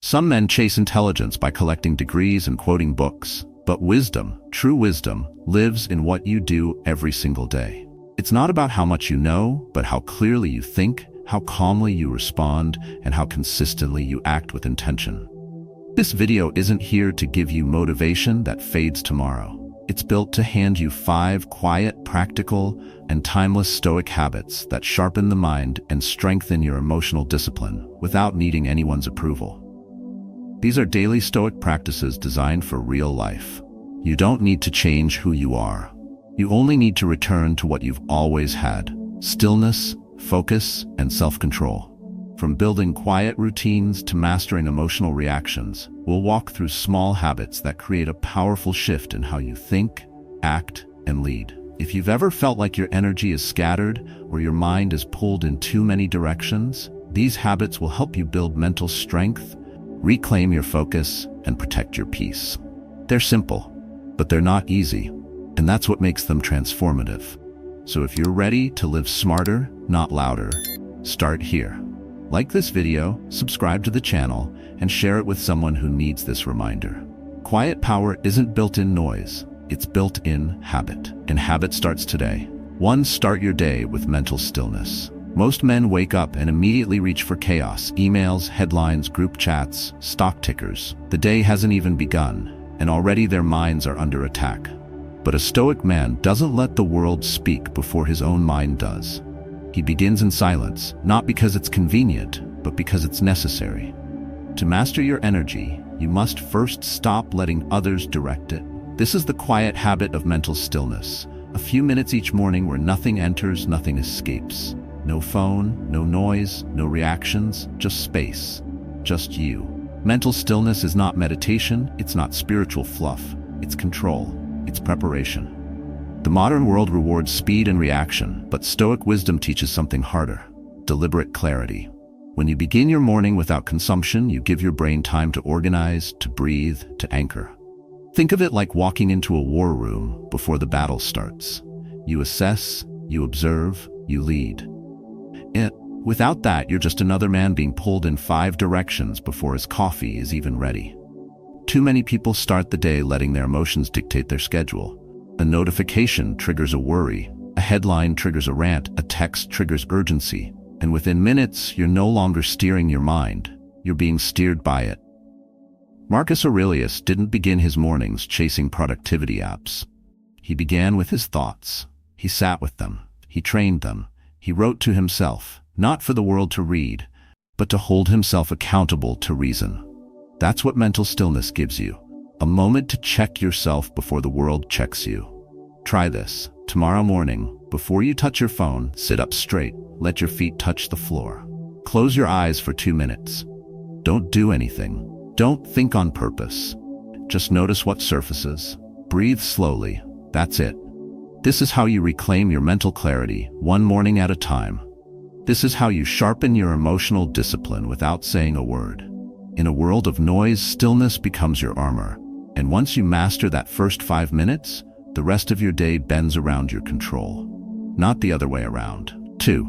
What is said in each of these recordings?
Some men chase intelligence by collecting degrees and quoting books, but wisdom, true wisdom, lives in what you do every single day. It's not about how much you know, but how clearly you think, how calmly you respond, and how consistently you act with intention. This video isn't here to give you motivation that fades tomorrow. It's built to hand you 5 quiet, practical, and timeless Stoic habits that sharpen the mind and strengthen your emotional discipline without needing anyone's approval. These are daily Stoic practices designed for real life. You don't need to change who you are. You only need to return to what you've always had: stillness, focus, and self-control. From building quiet routines to mastering emotional reactions, we'll walk through small habits that create a powerful shift in how you think, act, and lead. If you've ever felt like your energy is scattered or your mind is pulled in too many directions, these habits will help you build mental strength, reclaim your focus, and protect your peace. They're simple, but they're not easy, and that's what makes them transformative. So if you're ready to live smarter, not louder, start here. Like this video, subscribe to the channel, and share it with someone who needs this reminder. Quiet power isn't built in noise, it's built in habit. And habit starts today. 1. Start your day with mental stillness. Most men wake up and immediately reach for chaos: emails, headlines, group chats, stock tickers. The day hasn't even begun, and already their minds are under attack. But a Stoic man doesn't let the world speak before his own mind does. He begins in silence, not because it's convenient, but because it's necessary. To master your energy, you must first stop letting others direct it. This is the quiet habit of mental stillness. A few minutes each morning where nothing enters, nothing escapes. No phone, no noise, no reactions, just space. Just you. Mental stillness is not meditation, it's not spiritual fluff. It's control. It's preparation. The modern world rewards speed and reaction, but Stoic wisdom teaches something harder: deliberate clarity. When you begin your morning without consumption, you give your brain time to organize, to breathe, to anchor. Think of it like walking into a war room before the battle starts. You assess, you observe, you lead. Without that, you're just another man being pulled in 5 directions before his coffee is even ready. Too many people start the day letting their emotions dictate their schedule. A notification triggers a worry, a headline triggers a rant, a text triggers urgency, and within minutes, you're no longer steering your mind, you're being steered by it. Marcus Aurelius didn't begin his mornings chasing productivity apps. He began with his thoughts. He sat with them. He trained them. He wrote to himself, not for the world to read, but to hold himself accountable to reason. That's what mental stillness gives you. A moment to check yourself before the world checks you. Try this. Tomorrow morning, before you touch your phone, sit up straight. Let your feet touch the floor. Close your eyes for 2 minutes. Don't do anything. Don't think on purpose. Just notice what surfaces. Breathe slowly. That's it. This is how you reclaim your mental clarity, one morning at a time. This is how you sharpen your emotional discipline without saying a word. In a world of noise, stillness becomes your armor. And once you master that first 5 minutes, the rest of your day bends around your control, not the other way around. 2.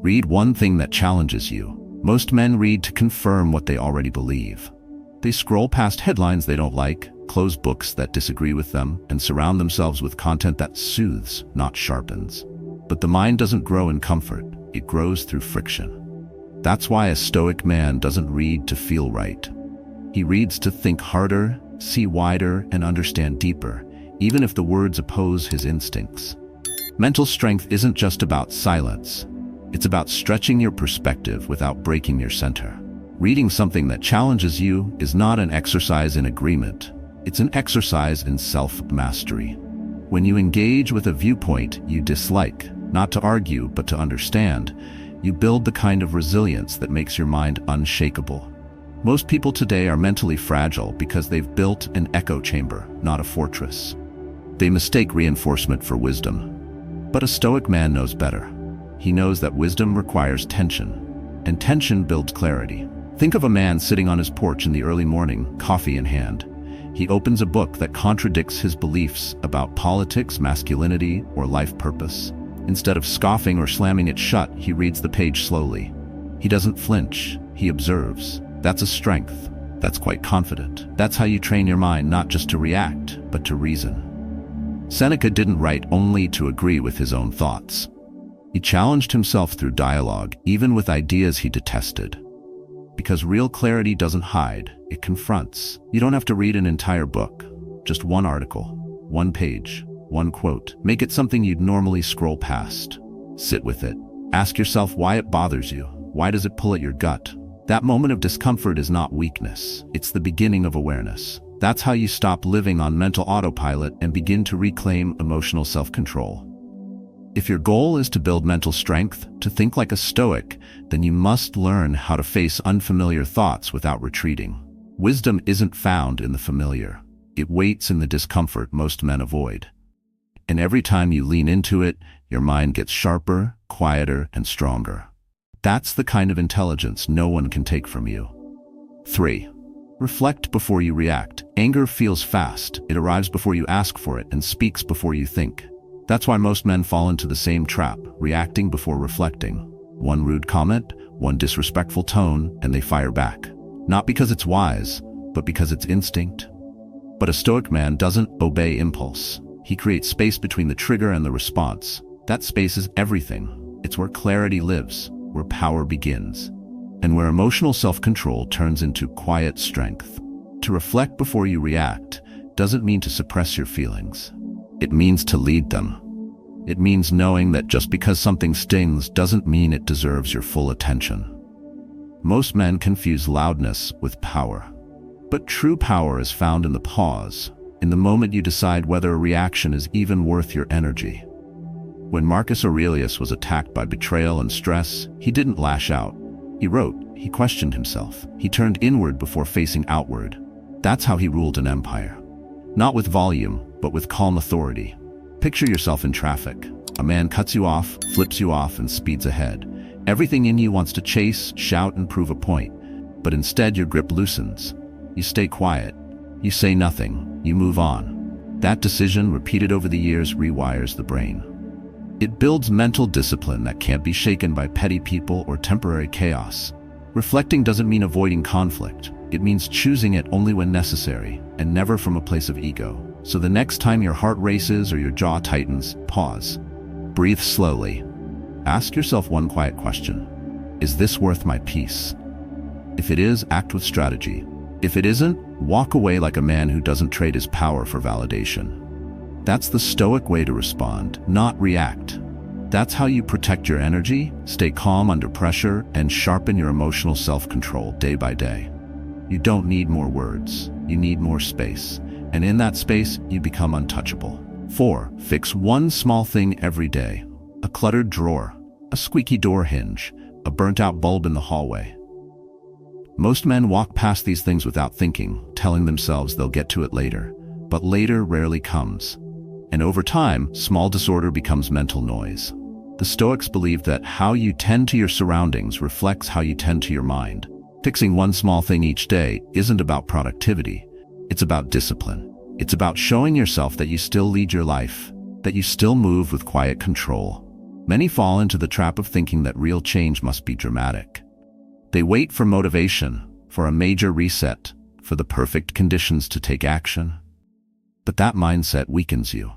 Read one thing that challenges you. Most men read to confirm what they already believe. They scroll past headlines they don't like, close books that disagree with them, and surround themselves with content that soothes, not sharpens. But the mind doesn't grow in comfort, it grows through friction. That's why a Stoic man doesn't read to feel right. He reads to think harder, see wider, and understand deeper, even if the words oppose his instincts. Mental strength isn't just about silence. It's about stretching your perspective without breaking your center. Reading something that challenges you is not an exercise in agreement. It's an exercise in self-mastery. When you engage with a viewpoint you dislike, not to argue but to understand, you build the kind of resilience that makes your mind unshakable. Most people today are mentally fragile because they've built an echo chamber, not a fortress. They mistake reinforcement for wisdom. But a Stoic man knows better. He knows that wisdom requires tension, and tension builds clarity. Think of a man sitting on his porch in the early morning, coffee in hand. He opens a book that contradicts his beliefs about politics, masculinity, or life purpose. Instead of scoffing or slamming it shut, he reads the page slowly. He doesn't flinch, he observes. That's a strength. That's quite confident. That's how you train your mind not just to react, but to reason. Seneca didn't write only to agree with his own thoughts. He challenged himself through dialogue, even with ideas he detested. Because real clarity doesn't hide, it confronts. You don't have to read an entire book. Just one article, one page, one quote. Make it something you'd normally scroll past. Sit with it. Ask yourself why it bothers you. Why does it pull at your gut? That moment of discomfort is not weakness. It's the beginning of awareness. That's how you stop living on mental autopilot and begin to reclaim emotional self-control. If your goal is to build mental strength, to think like a Stoic, then you must learn how to face unfamiliar thoughts without retreating. Wisdom isn't found in the familiar. It waits in the discomfort most men avoid. And every time you lean into it, your mind gets sharper, quieter, and stronger. That's the kind of intelligence no one can take from you. 3. Reflect before you react. Anger feels fast. It arrives before you ask for it and speaks before you think. That's why most men fall into the same trap, reacting before reflecting. One rude comment, one disrespectful tone, and they fire back. Not because it's wise, but because it's instinct. But a Stoic man doesn't obey impulse. He creates space between the trigger and the response. That space is everything. It's where clarity lives, where power begins, and where emotional self-control turns into quiet strength. To reflect before you react doesn't mean to suppress your feelings. It means to lead them. It means knowing that just because something stings doesn't mean it deserves your full attention. Most men confuse loudness with power. But true power is found in the pause, in the moment you decide whether a reaction is even worth your energy. When Marcus Aurelius was attacked by betrayal and stress, he didn't lash out. He wrote, he questioned himself. He turned inward before facing outward. That's how he ruled an empire. Not with volume, but with calm authority. Picture yourself in traffic. A man cuts you off, flips you off, and speeds ahead. Everything in you wants to chase, shout, and prove a point. But instead your grip loosens. You stay quiet. You say nothing. You move on. That decision, repeated over the years, rewires the brain. It builds mental discipline that can't be shaken by petty people or temporary chaos. Reflecting doesn't mean avoiding conflict. It means choosing it only when necessary, and never from a place of ego. So the next time your heart races or your jaw tightens, pause. Breathe slowly. Ask yourself one quiet question. Is this worth my peace? If it is, act with strategy. If it isn't, walk away like a man who doesn't trade his power for validation. That's the Stoic way to respond, not react. That's how you protect your energy, stay calm under pressure, and sharpen your emotional self-control day by day. You don't need more words. You need more space. And in that space, you become untouchable. 4. Fix one small thing every day. A cluttered drawer, a squeaky door hinge, a burnt-out bulb in the hallway. Most men walk past these things without thinking, telling themselves they'll get to it later. But later rarely comes. And over time, small disorder becomes mental noise. The Stoics believed that how you tend to your surroundings reflects how you tend to your mind. Fixing one small thing each day isn't about productivity. It's about discipline. It's about showing yourself that you still lead your life, that you still move with quiet control. Many fall into the trap of thinking that real change must be dramatic. They wait for motivation, for a major reset, for the perfect conditions to take action. But that mindset weakens you.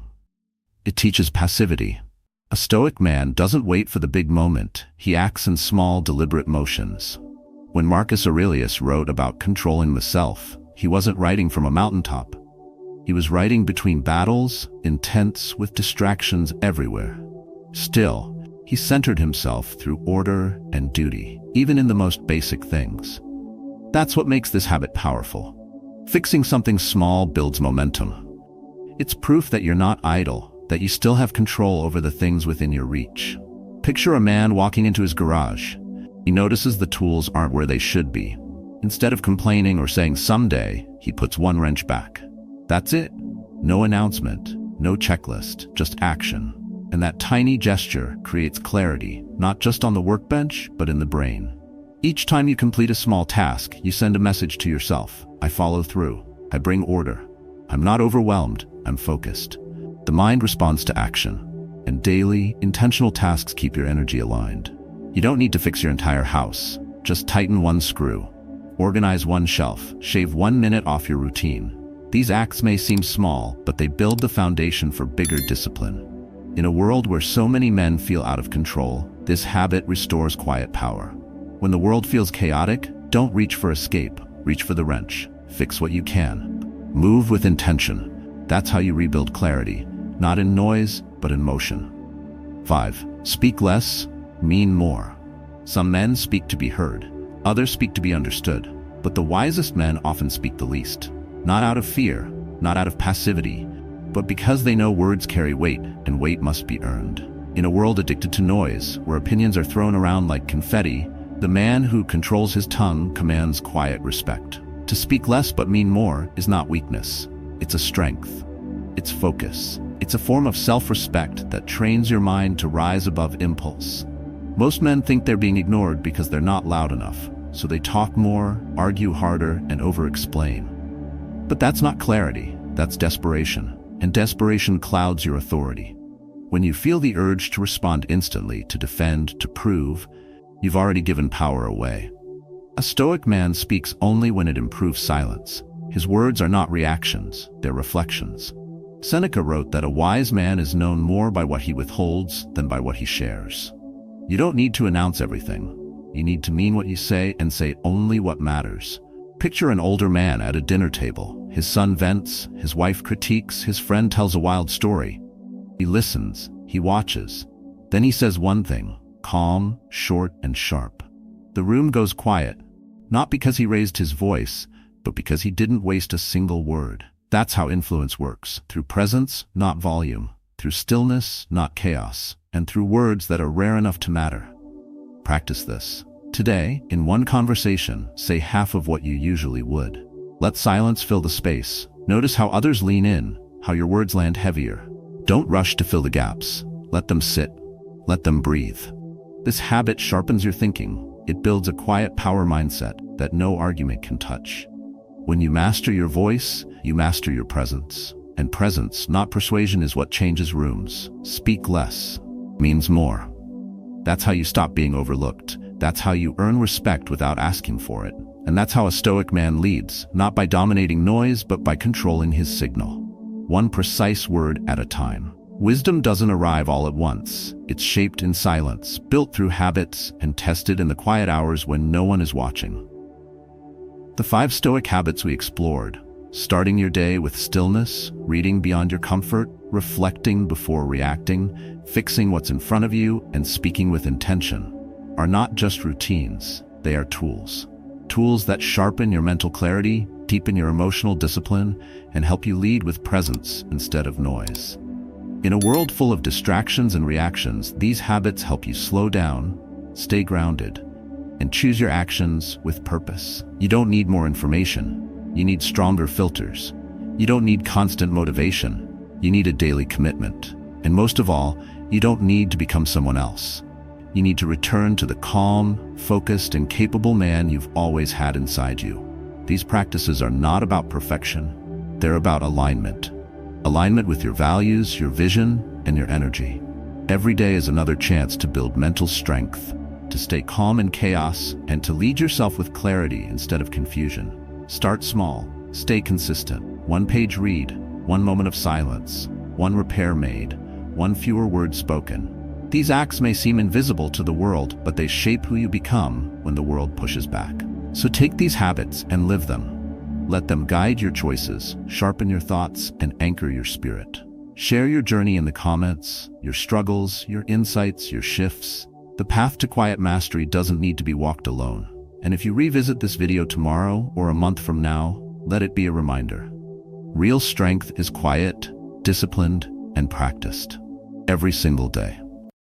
It teaches passivity. A Stoic man doesn't wait for the big moment. He acts in small, deliberate motions. When Marcus Aurelius wrote about controlling the self, he wasn't writing from a mountaintop. He was writing between battles, intense, with distractions everywhere. Still, he centered himself through order and duty, even in the most basic things. That's what makes this habit powerful. Fixing something small builds momentum. It's proof that you're not idle, that you still have control over the things within your reach. Picture a man walking into his garage. He notices the tools aren't where they should be. Instead of complaining or saying someday, he puts one wrench back. That's it. No announcement, no checklist, just action. And that tiny gesture creates clarity, not just on the workbench, but in the brain. Each time you complete a small task, you send a message to yourself. I follow through. I bring order. I'm not overwhelmed. I'm focused. The mind responds to action. And daily, intentional tasks keep your energy aligned. You don't need to fix your entire house. Just tighten one screw. Organize one shelf, shave 1 minute off your routine. These acts may seem small, but they build the foundation for bigger discipline. In a world where so many men feel out of control, this habit restores quiet power. When the world feels chaotic, don't reach for escape, reach for the wrench. Fix what you can. Move with intention. That's how you rebuild clarity, not in noise, but in motion. 5. Speak less, mean more. Some men speak to be heard. Others speak to be understood, but the wisest men often speak the least. Not out of fear, not out of passivity, but because they know words carry weight, and weight must be earned. In a world addicted to noise, where opinions are thrown around like confetti, the man who controls his tongue commands quiet respect. To speak less but mean more is not weakness. It's a strength. It's focus. It's a form of self-respect that trains your mind to rise above impulse. Most men think they're being ignored because they're not loud enough, so they talk more, argue harder, and over-explain. But that's not clarity, that's desperation, and desperation clouds your authority. When you feel the urge to respond instantly, to defend, to prove, you've already given power away. A Stoic man speaks only when it improves silence. His words are not reactions, they're reflections. Seneca wrote that a wise man is known more by what he withholds than by what he shares. You don't need to announce everything. You need to mean what you say and say only what matters. Picture an older man at a dinner table. His son vents, his wife critiques, his friend tells a wild story. He listens, he watches. Then he says one thing, calm, short, and sharp. The room goes quiet, not because he raised his voice, but because he didn't waste a single word. That's how influence works, through presence, not volume, through stillness, not chaos, and through words that are rare enough to matter. Practice this. Today, in one conversation, say half of what you usually would. Let silence fill the space. Notice how others lean in, how your words land heavier. Don't rush to fill the gaps. Let them sit. Let them breathe. This habit sharpens your thinking. It builds a quiet power mindset that no argument can touch. When you master your voice, you master your presence. And presence, not persuasion, is what changes rooms. Speak less means more. That's how you stop being overlooked. That's how you earn respect without asking for it. And that's how a Stoic man leads, not by dominating noise, but by controlling his signal. One precise word at a time. Wisdom doesn't arrive all at once. It's shaped in silence, built through habits, and tested in the quiet hours when no one is watching. The 5 Stoic habits we explored: starting your day with stillness, reading beyond your comfort, reflecting before reacting, fixing what's in front of you, and speaking with intention, are not just routines, they are tools. Tools that sharpen your mental clarity, deepen your emotional discipline, and help you lead with presence instead of noise. In a world full of distractions and reactions, these habits help you slow down, stay grounded, and choose your actions with purpose. You don't need more information. You need stronger filters. You don't need constant motivation. You need a daily commitment. And most of all, you don't need to become someone else. You need to return to the calm, focused, and capable man you've always had inside you. These practices are not about perfection. They're about alignment. Alignment with your values, your vision, and your energy. Every day is another chance to build mental strength, to stay calm in chaos, and to lead yourself with clarity instead of confusion. Start small, stay consistent. 1 page read, 1 moment of silence, 1 repair made, 1 fewer words spoken. These acts may seem invisible to the world, but they shape who you become when the world pushes back. So take these habits and live them. Let them guide your choices, sharpen your thoughts, and anchor your spirit. Share your journey in the comments, your struggles, your insights, your shifts. The path to quiet mastery doesn't need to be walked alone. And if you revisit this video tomorrow or a month from now, let it be a reminder. Real strength is quiet, disciplined, and practiced every single day.